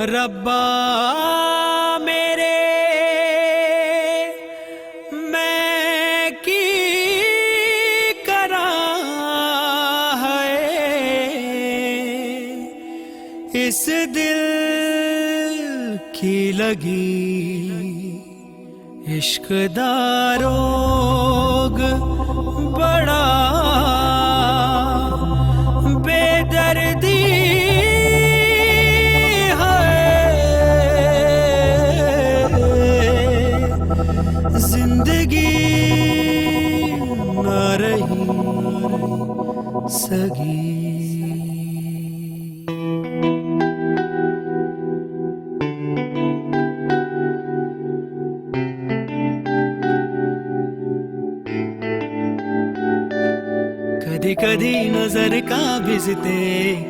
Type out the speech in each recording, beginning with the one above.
रब्बा मेरे मैं की करा है इस दिल की लगी इश्क दा रोग बड़ा बेदर्दी जिंदगी न रही सगी। कधी कधी नजर का भिजते,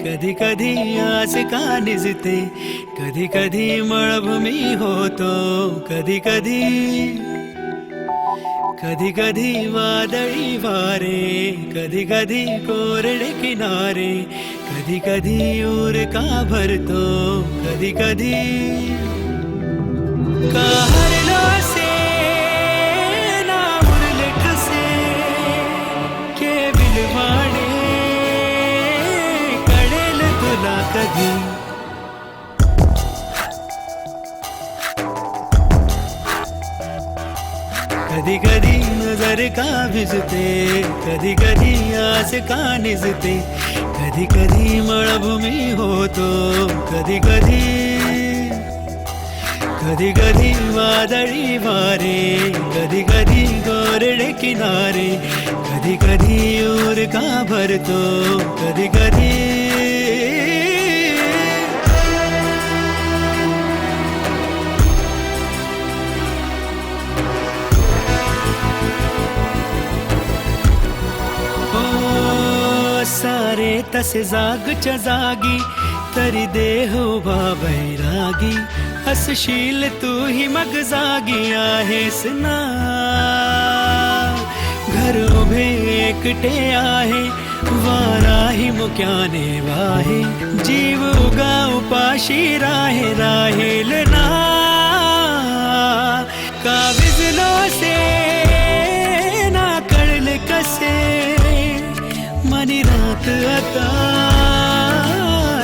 कधी कधी आस का निजते, कधी कधी मळभूमी होतो, कधी कधी कधी कधी वादळी वारे, कधी कधी कोरडे किनारे, कधी कधी ऊर का भरतो, कधी कधी कहरलो से ना उरलेट से के बिलवाणे कळेल तुला कधी। कधी कधी नजर का भिजते, कधी कधी आस का निजते, कधी कधी मळभूमी होतो, कधी कधी कधी कधी वादळी वारे, कधी कधी कोरडे किनारे, कधी कधी ऊर का भरतो, कधी कधी सारे तसे जागच्या जागी तरी देह उभा बैरागी, हसशील तू ही मग जागी आहेस ना। घर उभे एकटे आहे वाराही मुक्याने वाहे, जीव उगा उपाशी राहे राहील ना। का विजलो से ना कळले कसे मनी रात आता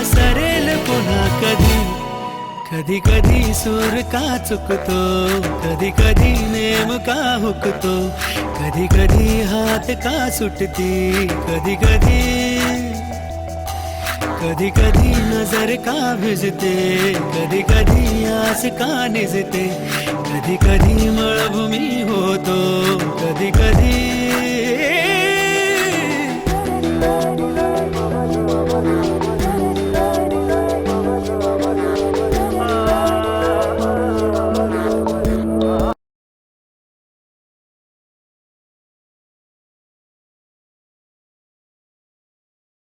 सरेल पुन्हा कधी। कधी कधी सूर का चुकतो, कधी कधी नेम का हुकतो, कधी कधी हात का सुटती, कधी कधी कधी कधी नजर का भिजते, कधी कधी आस का निजते, कधी कधी मळभूमी होतो, कधी कधी